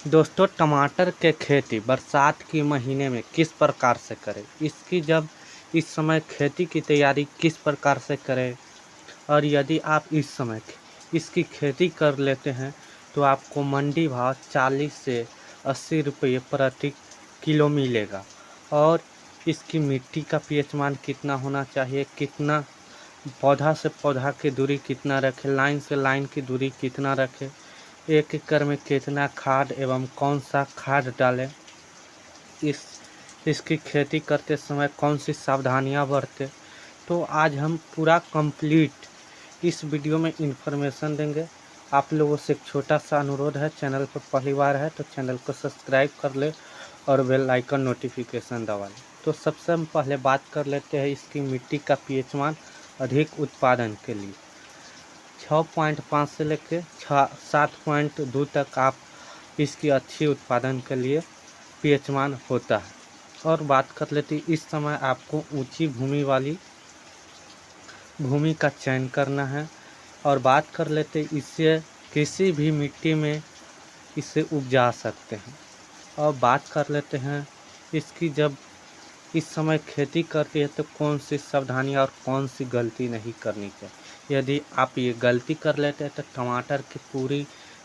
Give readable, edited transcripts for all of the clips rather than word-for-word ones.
दोस्तों, टमाटर के खेती बरसात के महीने में किस प्रकार से करें, इसकी जब इस समय खेती की तैयारी किस प्रकार से करें और यदि आप इस समय इसकी खेती कर लेते हैं तो आपको मंडी भाव 40 से 80 रुपये प्रति किलो मिलेगा। और इसकी मिट्टी का पीएच मान कितना होना चाहिए, कितना पौधा से पौधा की दूरी कितना रखें, लाइन से लाइन की दूरी कितना रखें, 1 एकड़ में कितना खाद एवं कौन सा खाद डालें, इसकी खेती करते समय कौन सी सावधानियां बरतें। तो आज हम पूरा कंप्लीट इस वीडियो में इन्फॉर्मेशन देंगे। आप लोगों से एक छोटा सा अनुरोध है, चैनल पर पहली बार है तो चैनल को सब्सक्राइब कर ले और बेल आइकन नोटिफिकेशन दबा लें। तो सबसे हम पहले बात कर लेते हैं इसकी मिट्टी का पीएच मान अधिक उत्पादन के लिए। 6.5 से लेकर 7.2 तक आप इसकी अच्छी उत्पादन के लिए पीएच मान होता है। और बात कर लेते हैं, इस समय आपको ऊंची भूमि वाली भूमि का चयन करना है। और बात कर लेते हैं, इससे किसी भी मिट्टी में इसे उपजा सकते हैं। और बात कर लेते हैं इसकी जब इस समय खेती करती है तो कौन सी सावधानी और कौन सी गलती नहीं करनी चाहिए। यदि आप ये गलती कर लेते हैं तो टमाटर की पूरी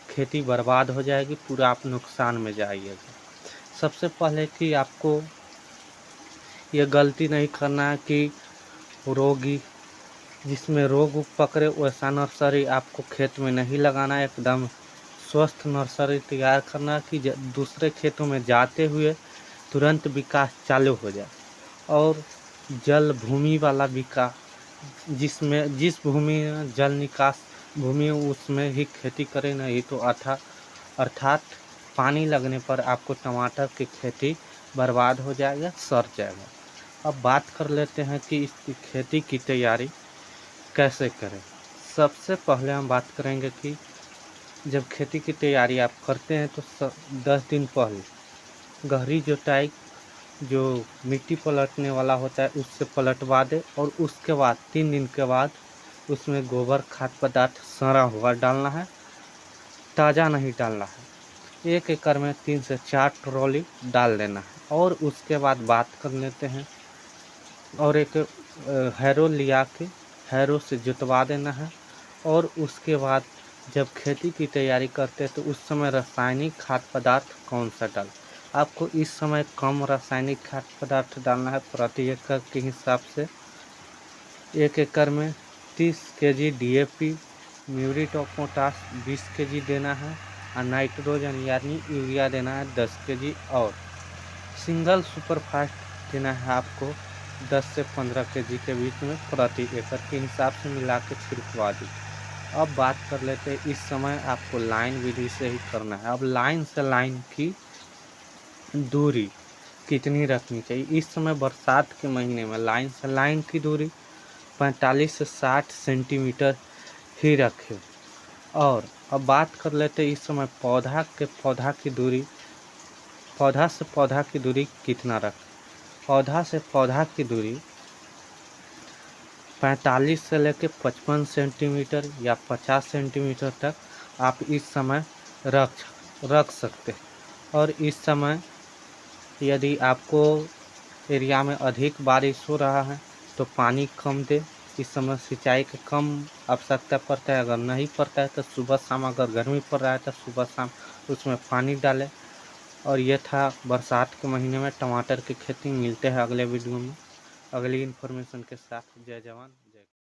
खेती बर्बाद हो जाएगी, पूरा आप नुकसान में जाइएगा। सबसे पहले कि आपको ये गलती नहीं करना है कि रोगी जिसमें रोग पकड़े वैसा नर्सरी आपको खेत में नहीं लगाना है। एकदम स्वस्थ नर्सरी तैयार करना कि दूसरे खेतों में जाते हुए तुरंत विकास चालू हो जाए। और जल भूमि वाला विकास, जिस भूमि में जल निकास भूमि उसमें ही खेती करें, नहीं तो अर्थात पानी लगने पर आपको टमाटर की खेती बर्बाद हो जाएगा, सड़ जाएगा। अब बात कर लेते हैं कि इसकी खेती की तैयारी कैसे करें। सबसे पहले हम बात करेंगे कि जब खेती की तैयारी आप करते हैं तो 10 दिन पहले गहरी जुताई जो मिट्टी पलटने वाला होता है उससे पलटवा दे। और उसके बाद 3 दिन के बाद उसमें गोबर खाद पदार्थ सड़ा हुआ डालना है, ताज़ा नहीं डालना है। 1 एकड़ में 3 से 4 ट्रॉली डाल देना है। और उसके बाद बात कर लेते हैं, और एक हैरो लिया के हैरो से जुतवा देना है। और उसके बाद जब खेती की तैयारी करते हैं तो उस समय रासायनिक खाद पदार्थ कौन सा डाल। आपको इस समय कम रासायनिक खाद पदार्थ डालना है। प्रति एकड़ के हिसाब से 1 एकड़ में 30 kg DAP, muriate of potash 20 kg देना है और नाइट्रोजन यानी यूरिया देना है 10 kg। और सिंगल सुपरफास्ट देना है आपको 10 से 15 kg के बीच में प्रति एकड़ के हिसाब से मिला के छिड़कवा दी। अब बात कर लेते हैं, इस समय आपको लाइन विधि से ही करना है। अब लाइन से लाइन की दूरी कितनी रखनी चाहिए। इस समय बरसात के महीने में लाइन से लाइन की दूरी 45 से 60 सेंटीमीटर ही रखें। और अब बात कर लेते हैं, इस समय पौधा से पौधा की दूरी कितना रखें। पौधा से पौधा की दूरी 45 से लेकर 55 सेंटीमीटर या 50 सेंटीमीटर तक आप इस समय रख सकते हैं। और इस समय यदि आपको एरिया में अधिक बारिश हो रहा है तो पानी कम दे। इस समय सिंचाई का कम आवश्यकता पड़ता है। अगर नहीं पड़ता है तो सुबह शाम, अगर गर्मी पड़ रहा है तो सुबह शाम उसमें पानी डालें। और ये था बरसात के महीने में टमाटर की खेती। मिलते हैं अगले वीडियो में अगली इन्फॉर्मेशन के साथ। जय जवान।